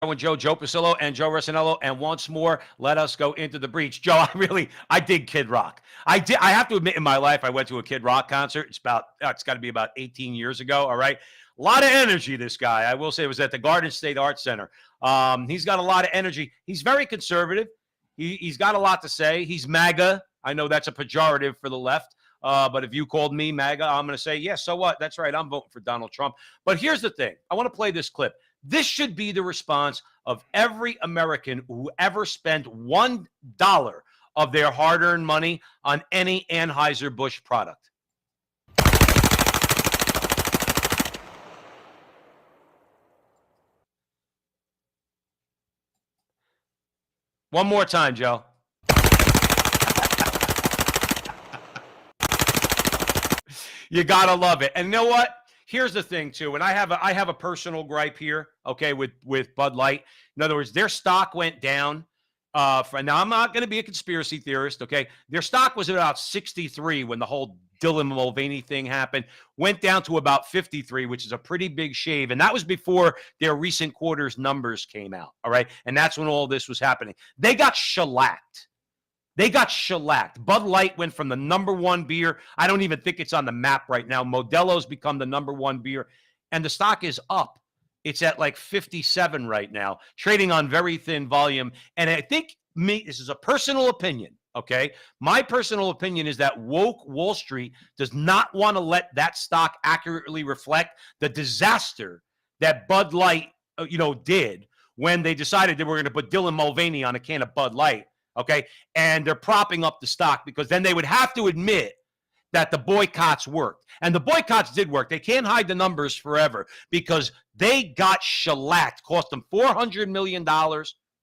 With Joe Pasillo and Joe Rossinello, and once more, let us go into the breach. Joe, I dig Kid Rock. I have to admit, in my life, I went to a Kid Rock concert. It's got to be about 18 years ago. All right, a lot of energy. This guy, I will say, it was at the Garden State Arts Center. He's got a lot of energy. He's very conservative. He's got a lot to say. He's MAGA. I know that's a pejorative for the left. But if you called me MAGA, I'm going to say, yeah, so what? That's right. I'm voting for Donald Trump. But here's the thing. I want to play this clip. This should be the response of every American who ever spent $1 of their hard-earned money on any Anheuser-Busch product. One more time, Joe. You gotta love it. And you know what? Here's the thing too, and I have a personal gripe here, okay, with Bud Light. In other words, their stock went down. Now I'm not going to be a conspiracy theorist, okay? Their stock was about 63 when the whole Dylan Mulvaney thing happened. Went down to about 53, which is a pretty big shave, and that was before their recent quarters numbers came out. All right, and that's when all this was happening. They got shellacked. Bud Light went from the number one beer. I don't even think it's on the map right now. Modelo's become the number one beer, and the stock is up. It's at like 57 right now, trading on very thin volume. And I think this is a personal opinion, okay? My personal opinion is that woke Wall Street does not want to let that stock accurately reflect the disaster that Bud Light, did when they decided they were going to put Dylan Mulvaney on a can of Bud Light. Okay, and they're propping up the stock because then they would have to admit that the boycotts worked. And the boycotts did work. They can't hide the numbers forever because they got shellacked, cost them $400 million,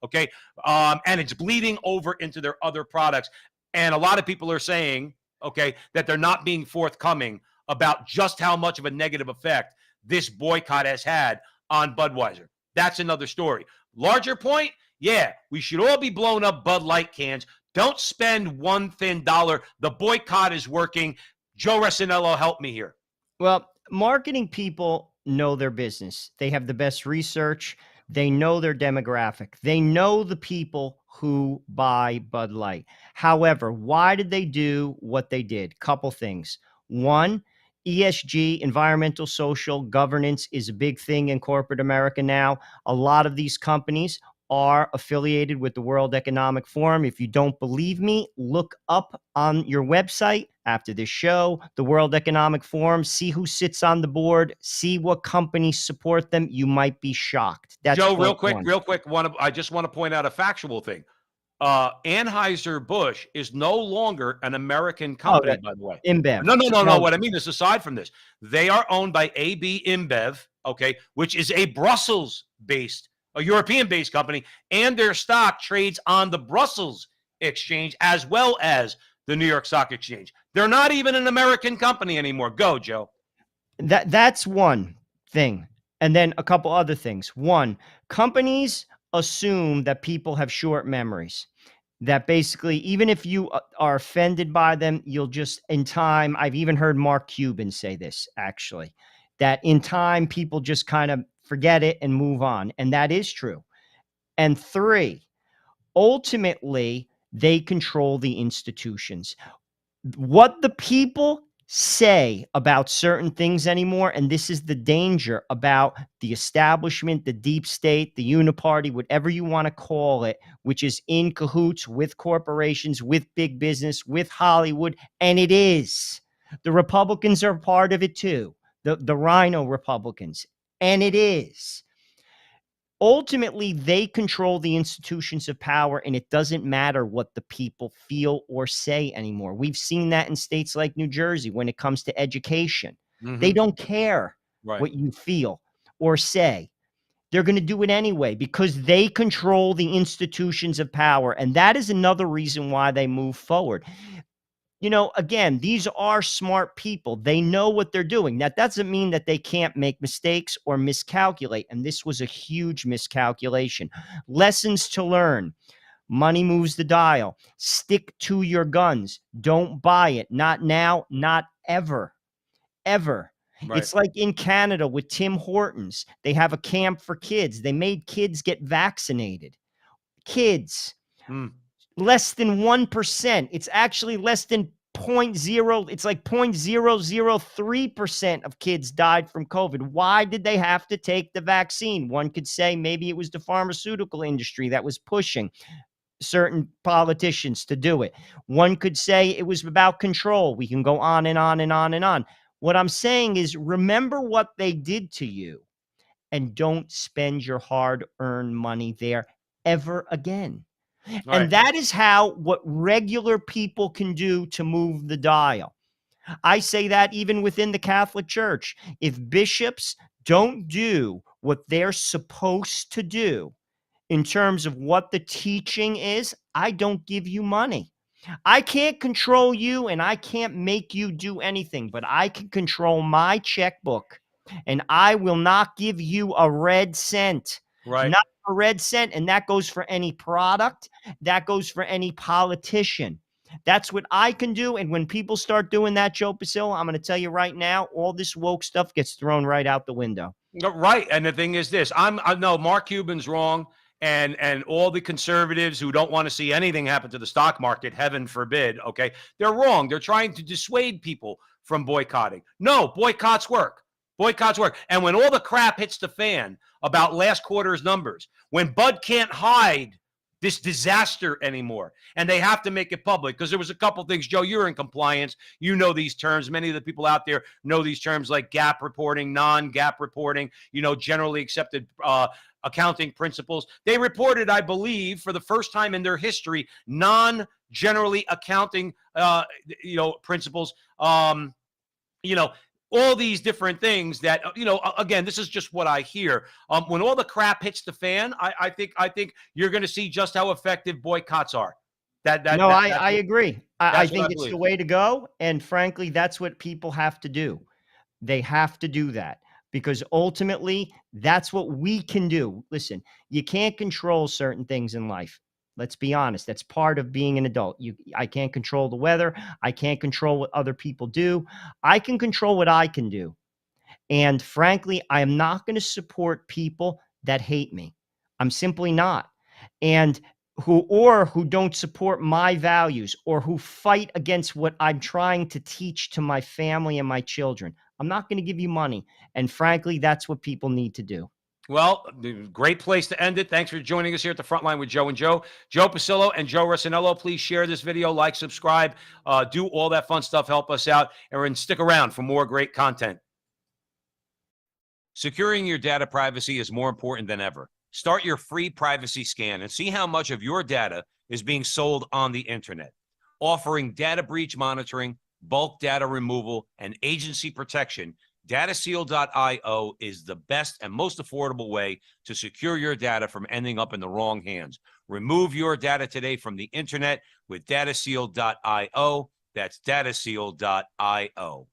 okay? And it's bleeding over into their other products. And a lot of people are saying, okay, that they're not being forthcoming about just how much of a negative effect this boycott has had on Budweiser. That's another story. Larger point, yeah, we should all be blowing up Bud Light cans. Don't spend one thin dollar. The boycott is working. Joe Rossinello, help me here. Well, marketing people know their business. They have the best research. They know their demographic. They know the people who buy Bud Light. However, why did they do what they did? Couple things. One, ESG, environmental, social, governance is a big thing in corporate America now. A lot of these companies are affiliated with the World Economic Forum. If you don't believe me, look up on your website after this show, the World Economic Forum, see who sits on the board, see what companies support them. You might be shocked. That's Joe, real quick, I just want to point out a factual thing. Anheuser-Busch is no longer an American company, by the way. InBev. No. What I mean is, aside from this, they are owned by AB InBev, okay, which is a Brussels-based, a European-based company, and their stock trades on the Brussels exchange as well as the New York Stock Exchange. They're not even an American company anymore. Go, Joe. That's one thing. And then a couple other things. One, companies assume that people have short memories. That basically, even if you are offended by them, you'll just, in time, I've even heard Mark Cuban say this, actually, that in time, people just kind of forget it and move on. And that is true. And three, ultimately, they control the institutions. What the people say about certain things anymore, and this is the danger about the establishment, the deep state, the uniparty, whatever you want to call it, which is in cahoots with corporations, with big business, with Hollywood, and it is. The Republicans are part of it too, the Rhino Republicans, and it is. Ultimately, they control the institutions of power, and it doesn't matter what the people feel or say anymore. We've seen that in states like New Jersey when it comes to education. Mm-hmm. They don't care what you feel or say. They're going to do it anyway because they control the institutions of power, and that is another reason why they move forward. You know, again, these are smart people. They know what they're doing. That doesn't mean that they can't make mistakes or miscalculate. And this was a huge miscalculation. Lessons to learn. Money moves the dial. Stick to your guns. Don't buy it. Not now, not ever. Ever. Right. It's like in Canada with Tim Hortons. They have a camp for kids. They made kids get vaccinated. Kids, Mm. less than 1%. It's actually less than point zero. It's like 0.003% of kids died from COVID. Why did they have to take the vaccine? One could say maybe it was the pharmaceutical industry that was pushing certain politicians to do it. One could say it was about control. We can go on and on and on and on. What I'm saying is, remember what they did to you and don't spend your hard earned money there ever again. And Right. that is how what regular people can do to move the dial. I say that even within the Catholic Church. If bishops don't do what they're supposed to do in terms of what the teaching is, I don't give you money. I can't control you and I can't make you do anything, but I can control my checkbook and I will not give you a red cent. Right. Not a red cent. And that goes for any product, that goes for any politician. That's what I can do. And when people start doing that, Joe Pasillo, I'm going to tell you right now, all this woke stuff gets thrown right out the window. No, right. And the thing is this, I know Mark Cuban's wrong. And all the conservatives who don't want to see anything happen to the stock market, heaven forbid, okay, they're wrong. They're trying to dissuade people from boycotting. No, boycotts work. Boycotts work. And when all the crap hits the fan about last quarter's numbers, when Bud can't hide this disaster anymore, and they have to make it public, because there was a couple things. Joe, you're in compliance. You know these terms. Many of the people out there know these terms, like gap reporting, non-gap reporting, generally accepted accounting principles. They reported, I believe, for the first time in their history, non-generally accounting, principles. All these different things that, again, this is just what I hear. When all the crap hits the fan, I think you're going to see just how effective boycotts are. I agree. I That's what I think it's the believe. way to go. And frankly, that's what people have to do. They have to do that because ultimately that's what we can do. Listen, you can't control certain things in life. Let's be honest. That's part of being an adult. I can't control the weather. I can't control what other people do. I can control what I can do. And frankly, I am not going to support people that hate me. I'm simply not. And who don't support my values or who fight against what I'm trying to teach to my family and my children. I'm not going to give you money. And frankly, that's what people need to do. Well, great place to end it. Thanks for joining us here at the Frontline with Joe and Joe. Joe Pasillo and Joe Rossinello, please share this video, like, subscribe, do all that fun stuff, help us out, and stick around for more great content. Securing your data privacy is more important than ever. Start your free privacy scan and see how much of your data is being sold on the internet. Offering data breach monitoring, bulk data removal, and agency protection, DataSeal.io is the best and most affordable way to secure your data from ending up in the wrong hands. Remove your data today from the internet with DataSeal.io. That's DataSeal.io.